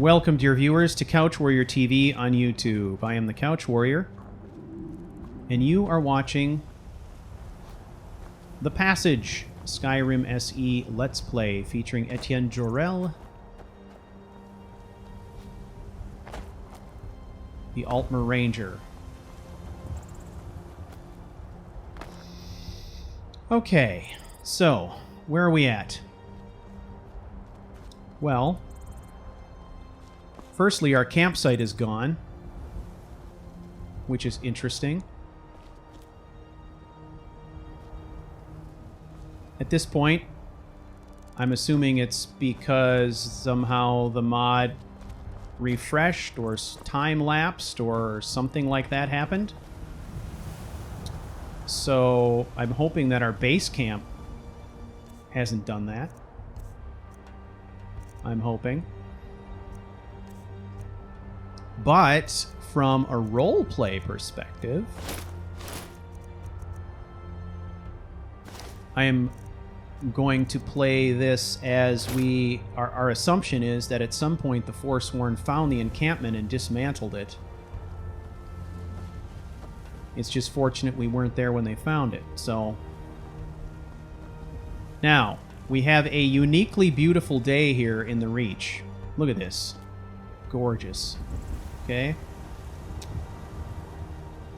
Welcome, dear viewers, to Couch Warrior TV on YouTube. I am the Couch Warrior, and you are watching The Passage, Skyrim SE Let's Play, featuring Ettient Jorel, the Altmer Ranger. Okay, so, where are we at? Well, firstly, our campsite is gone, which is interesting. At this point, I'm assuming it's because somehow the mod refreshed or time-lapsed or something like that happened. So I'm hoping that our base camp hasn't done that. I'm hoping. But from a roleplay perspective, I am going to play this as our assumption is that at some point the Forsworn found the encampment and dismantled it. It's just fortunate we weren't there when they found it. So now we have a uniquely beautiful day here in the Reach. Look at this. Gorgeous. Okay.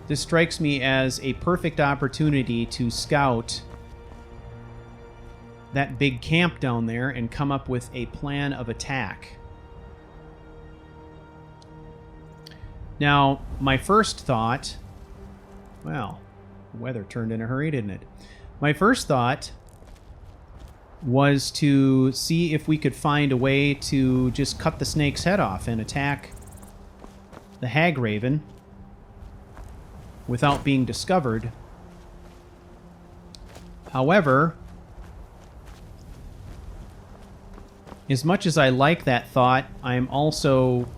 This strikes me as a perfect opportunity to scout that big camp down there and come up with a plan of attack. Now, my first thought... Well, the weather turned in a hurry, didn't it? My first thought was to see if we could find a way to just cut the snake's head off and attack the Hag Raven without being discovered. However, as much as I like that thought, I'm also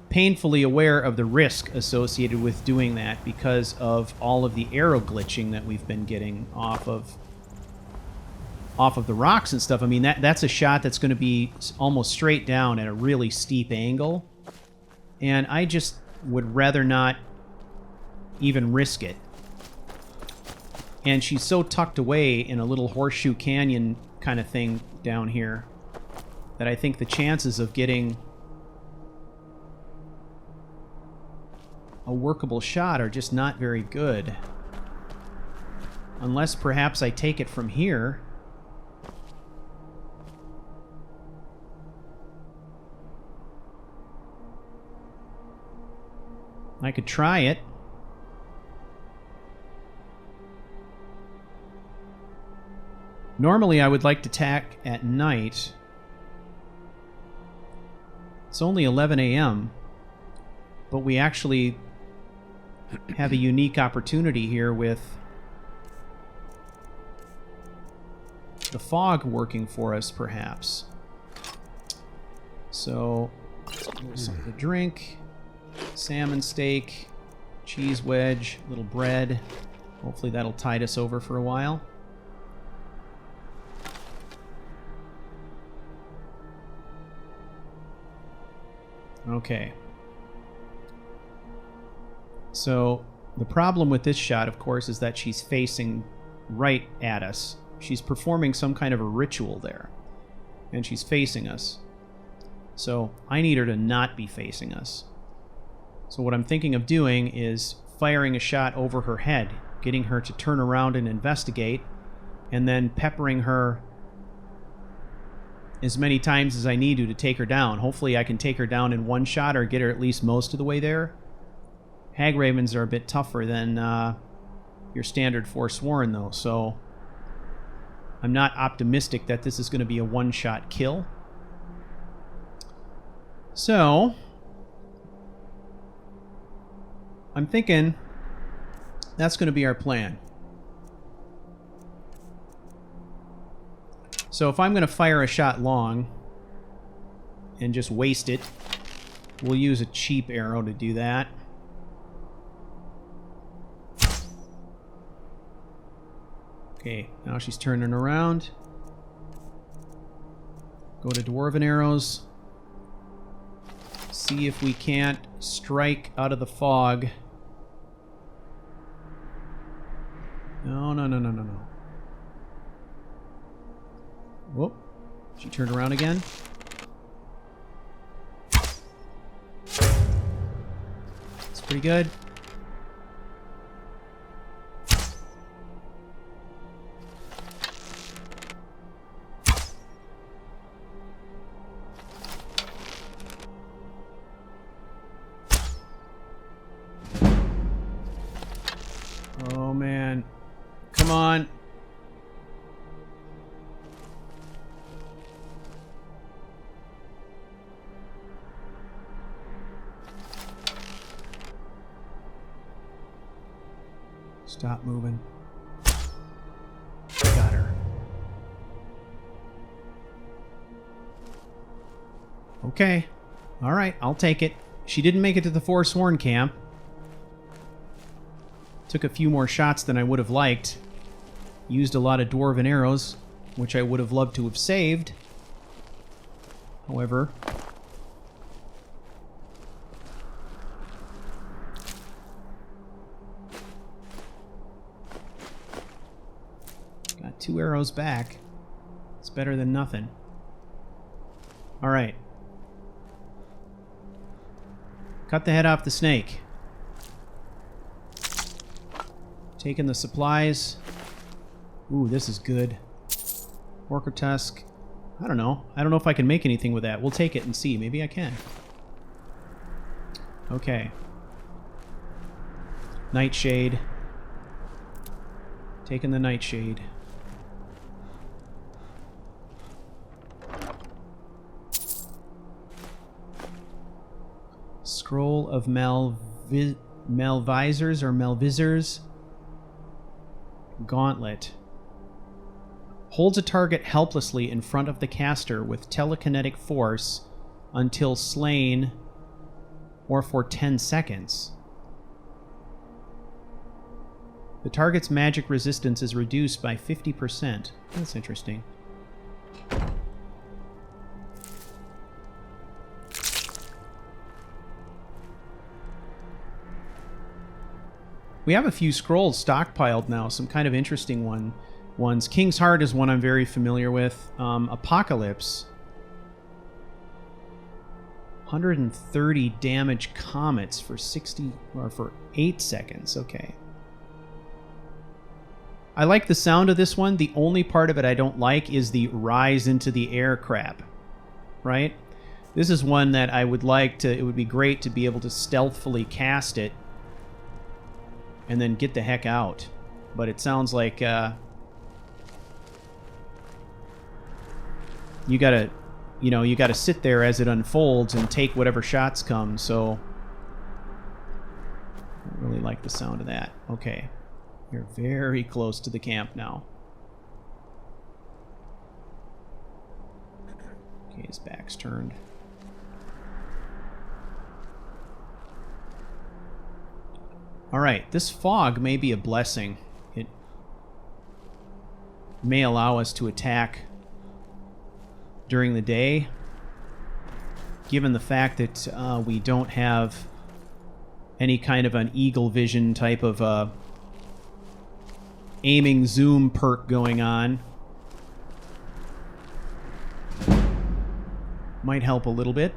painfully aware of the risk associated with doing that because of all of the arrow glitching that we've been getting off of the rocks and stuff. I mean, that's a shot that's going to be almost straight down at a really steep angle, and I just would rather not even risk it. And she's so tucked away in a little horseshoe canyon kind of thing down here that I think the chances of getting a workable shot are just not very good. Unless perhaps I take it from here. I could try it. Normally I would like to attack at night. It's only 11 a.m., but we actually have a unique opportunity here with the fog working for us, perhaps. So, something to drink, salmon steak, cheese wedge, little bread. Hopefully that'll tide us over for a while. Okay. So, the problem with this shot, of course, is that she's facing right at us. She's performing some kind of a ritual there. And she's facing us. So, I need her to not be facing us. So what I'm thinking of doing is firing a shot over her head, getting her to turn around and investigate, and then peppering her as many times as I need to take her down. Hopefully I can take her down in one shot or get her at least most of the way there. Hag Ravens are a bit tougher than your standard Forsworn, though, so I'm not optimistic that this is going to be a one-shot kill. So, I'm thinking that's going to be our plan. So if I'm going to fire a shot long and just waste it, we'll use a cheap arrow to do that. Okay, now she's turning around. Go to Dwarven Arrows. See if we can't strike out of the fog. No, no, no, no, no, no. Whoop. She turned around again. It's pretty good. Oh, man. Come on. Stop moving. Got her. Okay. All right, I'll take it. She didn't make it to the Forsworn camp. Took a few more shots than I would have liked. Used a lot of Dwarven Arrows, which I would have loved to have saved. However... got 2 arrows back. It's better than nothing. Alright. Cut the head off the snake. Taking the supplies. Ooh, this is good. Orca Tusk. I don't know. I don't know if I can make anything with that. We'll take it and see. Maybe I can. Okay. Nightshade. Taking the Nightshade. Scroll of Malvisors or Malvisors. Gauntlet. Holds a target helplessly in front of the caster with telekinetic force until slain or for 10 seconds. The target's magic resistance is reduced by 50%. That's interesting. We have a few scrolls stockpiled now, some kind of interesting ones. King's Heart is one I'm very familiar with. Apocalypse. 130 damage comets for 60 or for 8 seconds. Okay. I like the sound of this one. The only part of it I don't like is the rise into the air crap. Right? This is one that I would like to... it would be great to be able to stealthily cast it and then get the heck out. But it sounds like you gotta sit there as it unfolds and take whatever shots come, so I really like the sound of that. Okay. You're very close to the camp now. Okay, his back's turned. Alright, this fog may be a blessing. It may allow us to attack during the day, given the fact that we don't have any kind of an eagle vision type of aiming zoom perk going on. Might help a little bit.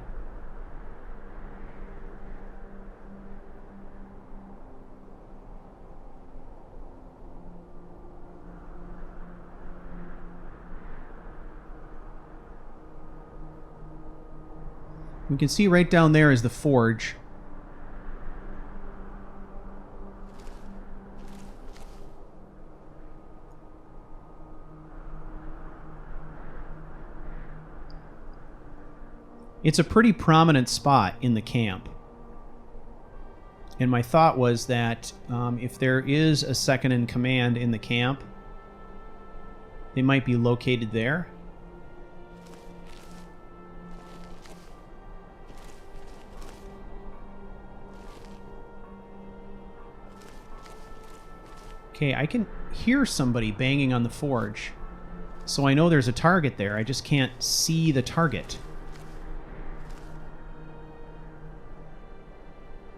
We can see right down there is the forge. It's a pretty prominent spot in the camp. And my thought was that if there is a second in command in the camp, they might be located there. Okay, I can hear somebody banging on the forge. So I know there's a target there. I just can't see the target.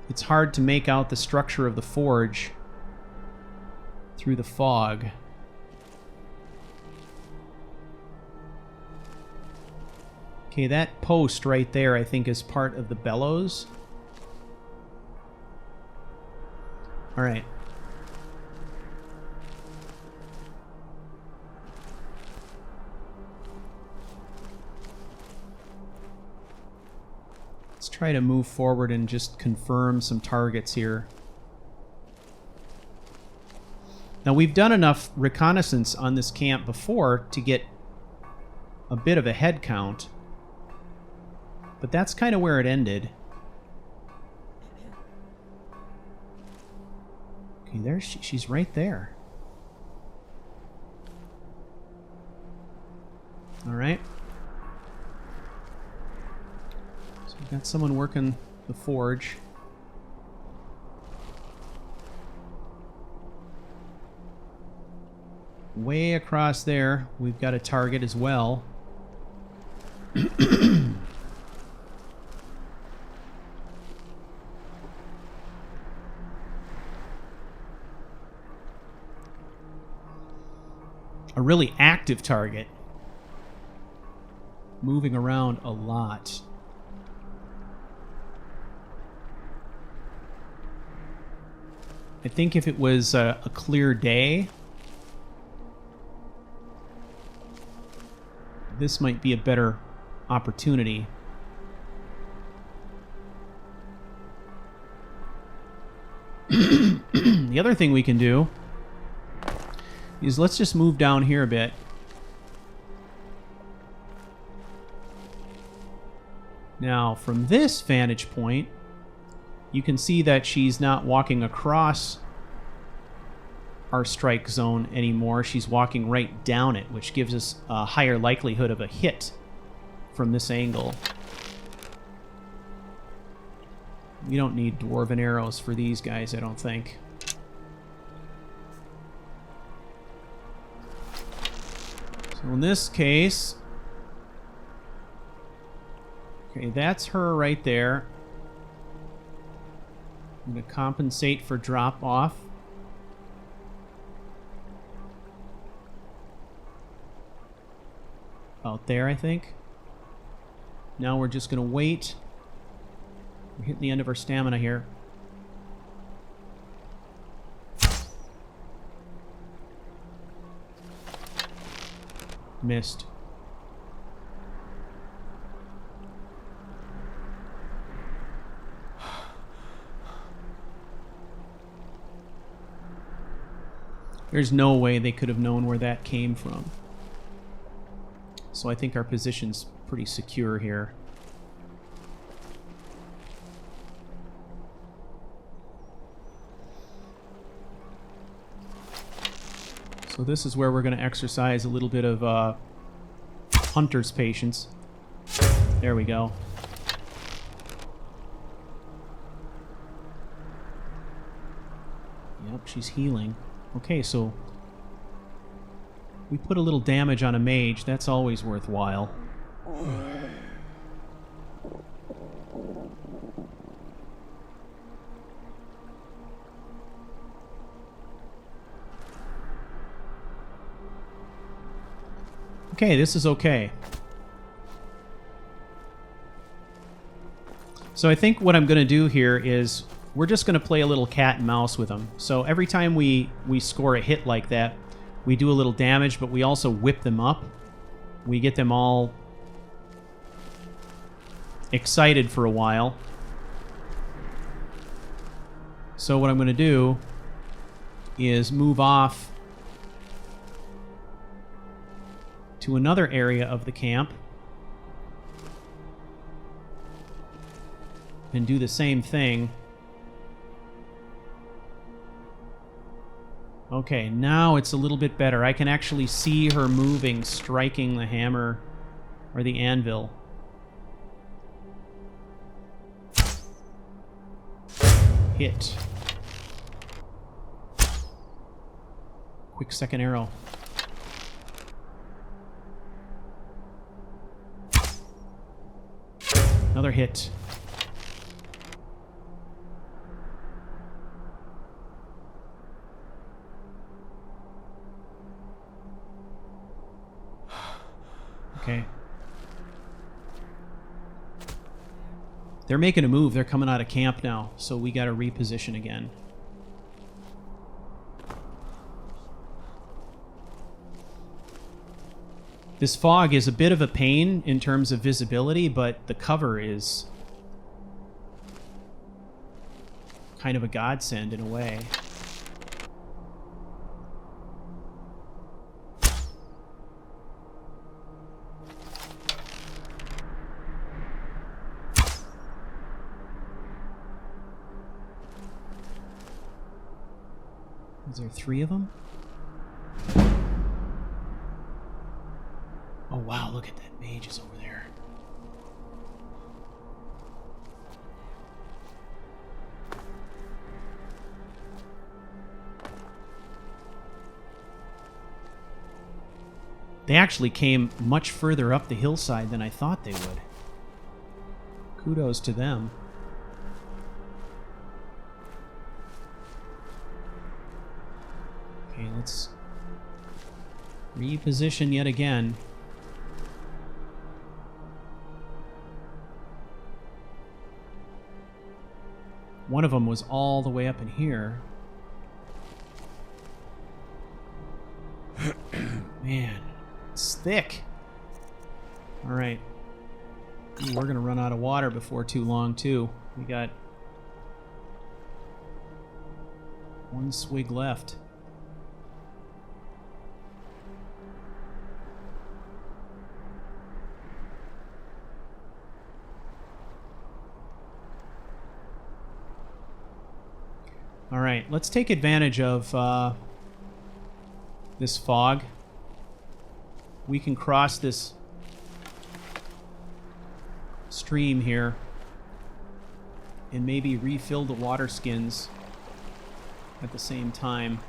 It's hard to make out the structure of the forge through the fog. Okay, that post right there, I think, is part of the bellows. All right. Let's try to move forward and just confirm some targets here. Now, we've done enough reconnaissance on this camp before to get a bit of a head count. But that's kind of where it ended. Okay, there she's right there. All right. So we've got someone working the forge. Way across there, we've got a target as well. A really active target. Moving around a lot. I think if it was a clear day, this might be a better opportunity. The other thing we can do is let's just move down here a bit. Now, from this vantage point, you can see that she's not walking across our strike zone anymore. She's walking right down it, which gives us a higher likelihood of a hit from this angle. We don't need dwarven arrows for these guys, I don't think. So in this case, okay, that's her right there. I'm going to compensate for drop off. Out there, I think. Now we're just going to wait. We're hitting the end of our stamina here. Missed. There's no way they could have known where that came from. So I think our position's pretty secure here. So this is where we're going to exercise a little bit of hunter's patience. There we go. Yep, she's healing. Okay, so we put a little damage on a mage. That's always worthwhile. Okay, this is okay. So I think what I'm going to do here is we're just going to play a little cat and mouse with them. So every time we score a hit like that, we do a little damage, but we also whip them up. We get them all excited for a while. So what I'm going to do is move off to another area of the camp and do the same thing. Okay, now it's a little bit better. I can actually see her moving, striking the hammer or the anvil. Hit. Quick second arrow. Another hit. Okay. They're making a move. They're coming out of camp now, so we got to reposition again. This fog is a bit of a pain in terms of visibility, but the cover is kind of a godsend in a way. Is there 3 of them? Oh wow, look at that mage is over there. They actually came much further up the hillside than I thought they would. Kudos to them. Okay, let's reposition yet again. One of them was all the way up in here. Man, it's thick. All right. Ooh, we're going to run out of water before too long, too. We got 1 swig left. All right, let's take advantage of this fog. We can cross this stream here and maybe refill the water skins at the same time.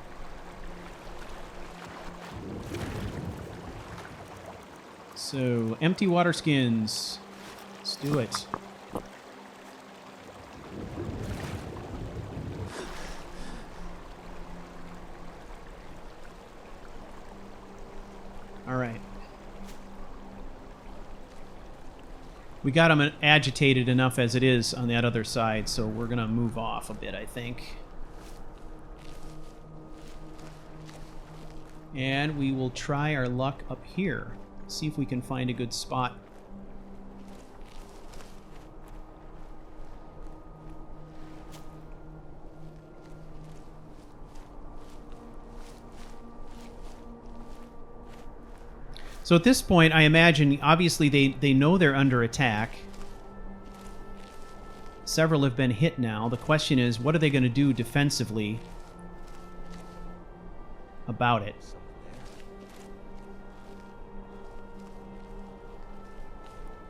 So, empty water skins. Let's do it. All right. We got him agitated enough as it is on that other side, so we're going to move off a bit, I think. And we will try our luck up here. See if we can find a good spot. So at this point, I imagine, obviously, they know they're under attack. Several have been hit now. The question is, what are they going to do defensively about it?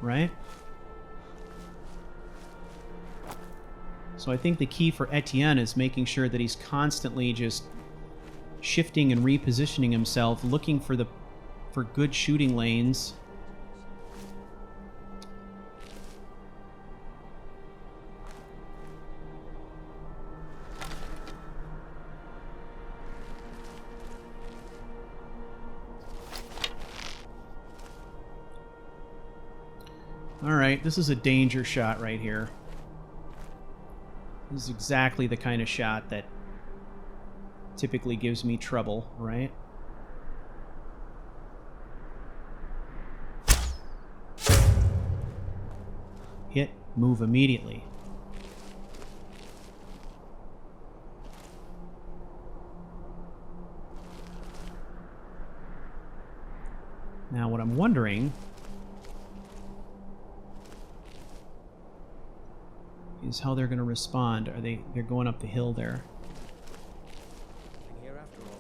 Right? So I think the key for Ettient is making sure that he's constantly just shifting and repositioning himself, looking for good shooting lanes. All right, this is a danger shot right here. This is exactly the kind of shot that typically gives me trouble, right? Hit, move immediately. Now what I'm wondering is how they're going to respond. They're going up the hill there. Here after all.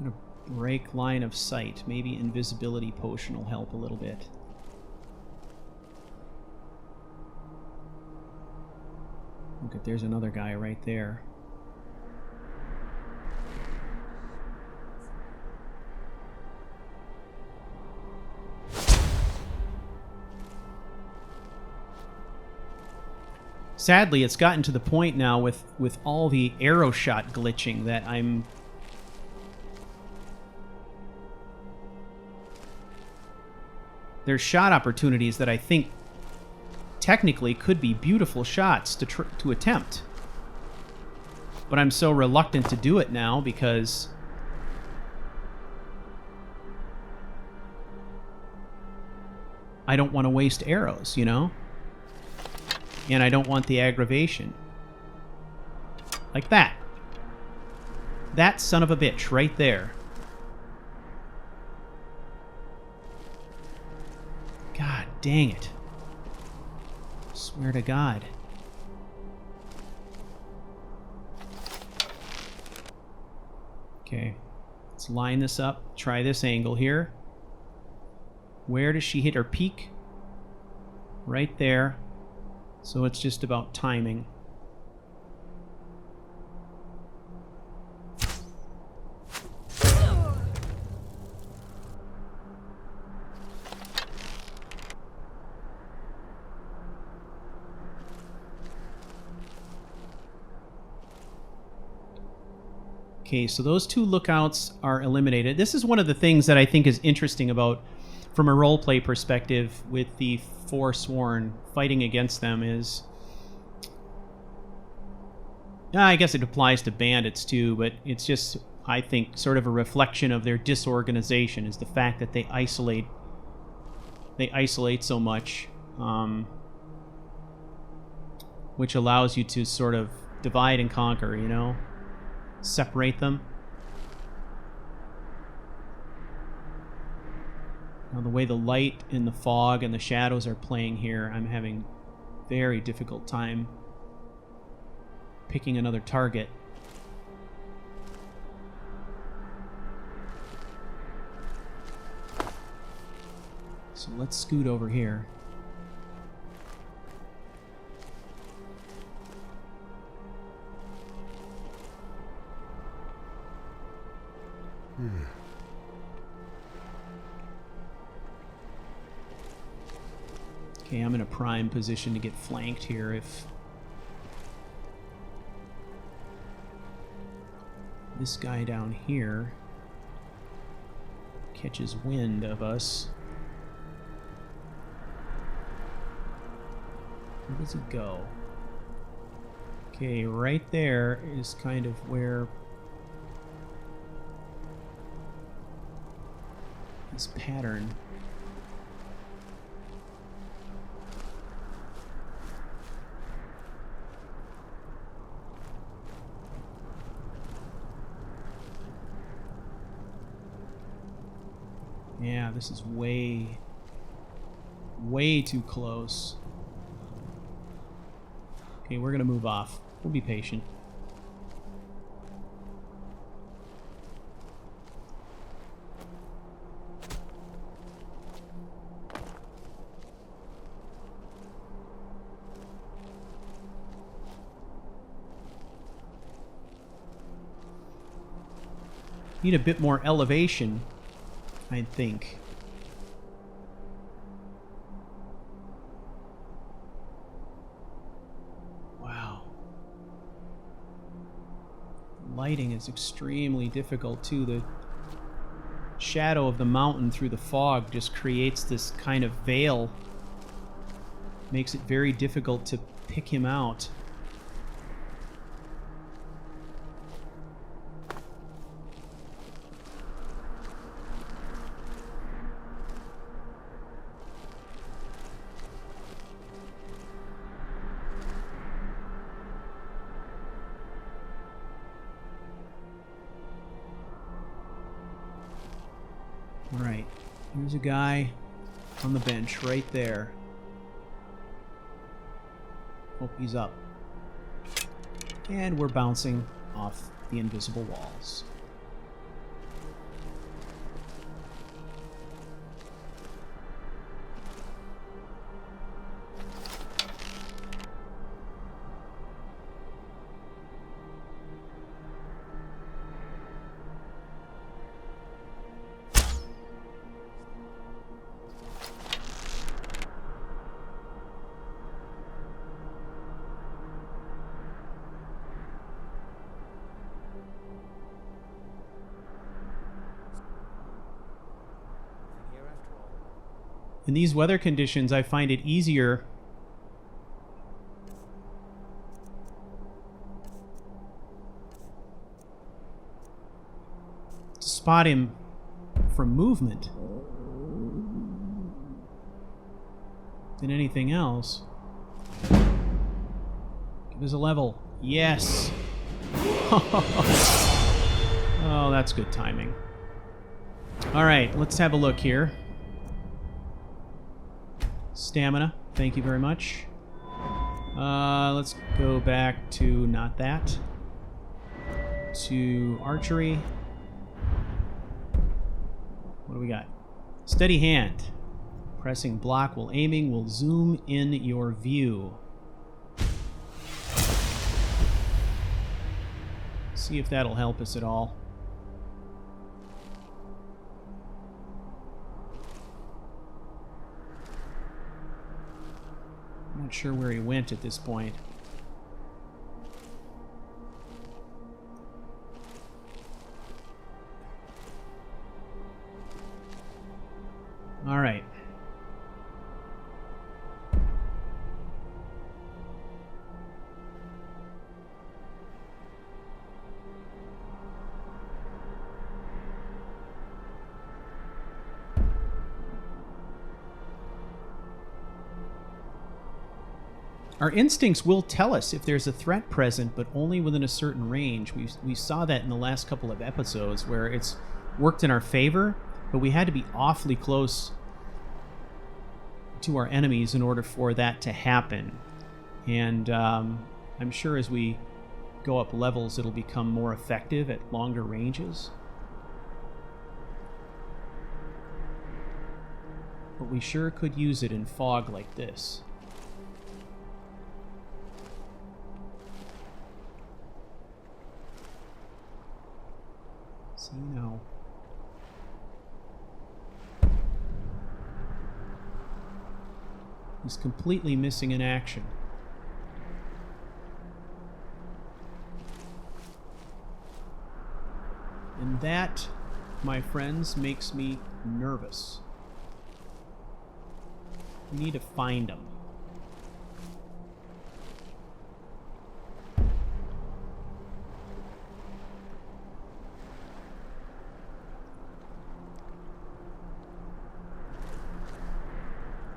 I'm gonna break line of sight. Maybe invisibility potion will help a little bit. Look at, there's another guy right there. Sadly, it's gotten to the point now with all the arrow shot glitching that there's shot opportunities that I think technically could be beautiful shots to attempt. But I'm so reluctant to do it now because I don't want to waste arrows, you know? And I don't want the aggravation. Like that. That son of a bitch right there. God dang it. Swear to God. Okay. Let's line this up. Try this angle here. Where does she hit her peak? Right there. So it's just about timing. Okay, so those two lookouts are eliminated. This is one of the things that I think is interesting about, from a roleplay perspective, with the Forsworn fighting against them is... I guess it applies to bandits too, but it's just, I think, sort of a reflection of their disorganization, is the fact that they isolate so much, which allows you to sort of divide and conquer, you know? Separate them. Now, the way the light and the fog and the shadows are playing here, I'm having very difficult time picking another target. So let's scoot over here. Okay, I'm in a prime position to get flanked here if this guy down here catches wind of us. Where does he go? Okay, right there is kind of where this pattern. Yeah, this is way too close. Okay, we're gonna move off. We'll be patient. Need a bit more elevation, I think. Wow. Lighting is extremely difficult too. The shadow of the mountain through the fog just creates this kind of veil. Makes it very difficult to pick him out. Alright, here's a guy on the bench right there. Oh, he's up. And we're bouncing off the invisible walls. In these weather conditions, I find it easier to spot him from movement than anything else. Give us a level. Yes! Oh, that's good timing. Alright, let's have a look here. Stamina, thank you very much. Let's go back to not that. To archery. What do we got? Steady hand. Pressing block while aiming will zoom in your view. See if that'll help us at all. I'm not sure where he went at this point. All right. Our instincts will tell us if there's a threat present, but only within a certain range. We saw that in the last couple of episodes where it's worked in our favor, but we had to be awfully close to our enemies in order for that to happen. And I'm sure as we go up levels, it'll become more effective at longer ranges. But we sure could use it in fog like this. So, you know. He's completely missing in action. And that, my friends, makes me nervous. We need to find him.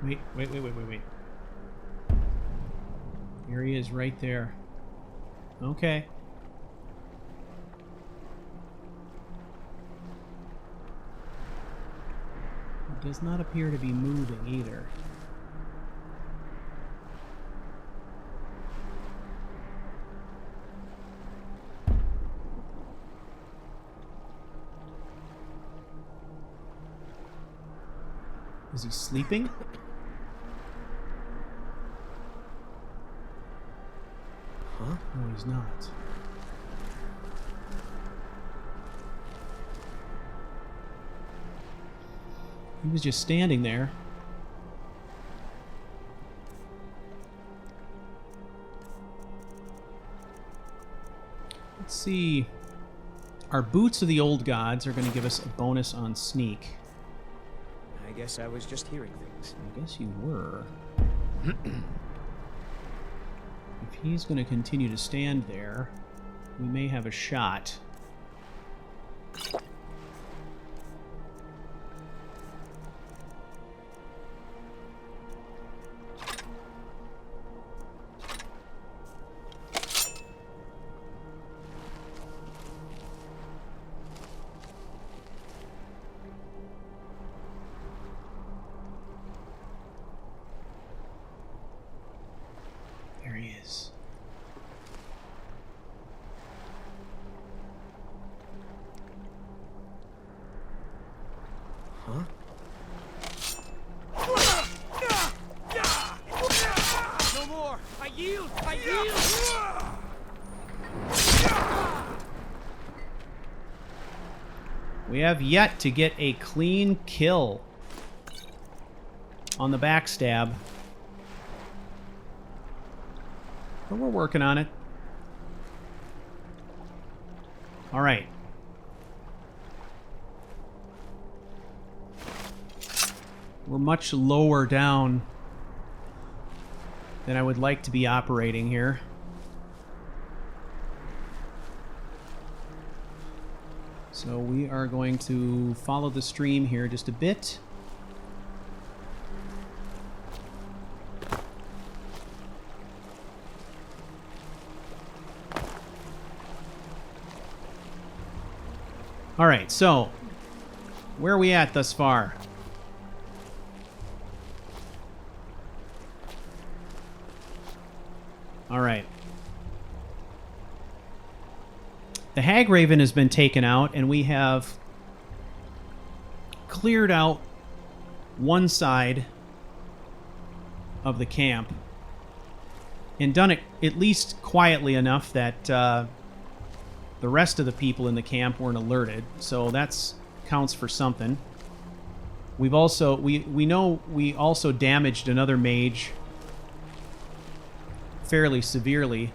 Wait. Here he is, right there. Okay. He does not appear to be moving either. Is he sleeping? Huh? No, he's not. He was just standing there. Let's see. Our Boots of the Old Gods are going to give us a bonus on sneak. I guess I was just hearing things. I guess you were. If he's going to continue to stand there, we may have a shot. There he is. Huh? No more! I yield! I yield! We have yet to get a clean kill on the backstab. But we're working on it. All right. We're much lower down than I would like to be operating here. So we are going to follow the stream here just a bit. All right, so where are we at thus far? All right. The Hag Raven has been taken out, and we have cleared out one side of the camp and done it at least quietly enough that the rest of the people in the camp weren't alerted. So that's counts for something. We've also we know we also damaged another mage fairly severely.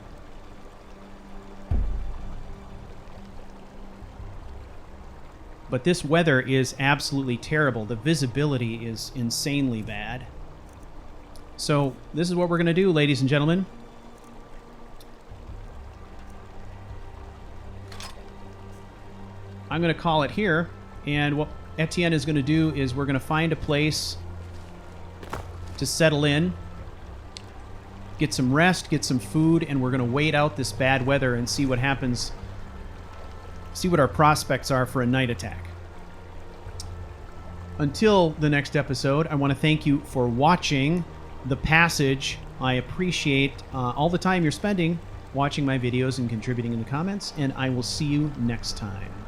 But this weather is absolutely terrible. The visibility is insanely bad. So this is what we're going to do, ladies and gentlemen. I'm going to call it here. And what Etienne is going to do is we're going to find a place to settle in, get some rest, get some food, and we're going to wait out this bad weather and see what happens. See what our prospects are for a night attack. Until the next episode, I want to thank you for watching The Passage. I appreciate all the time you're spending watching my videos and contributing in the comments, and I will see you next time.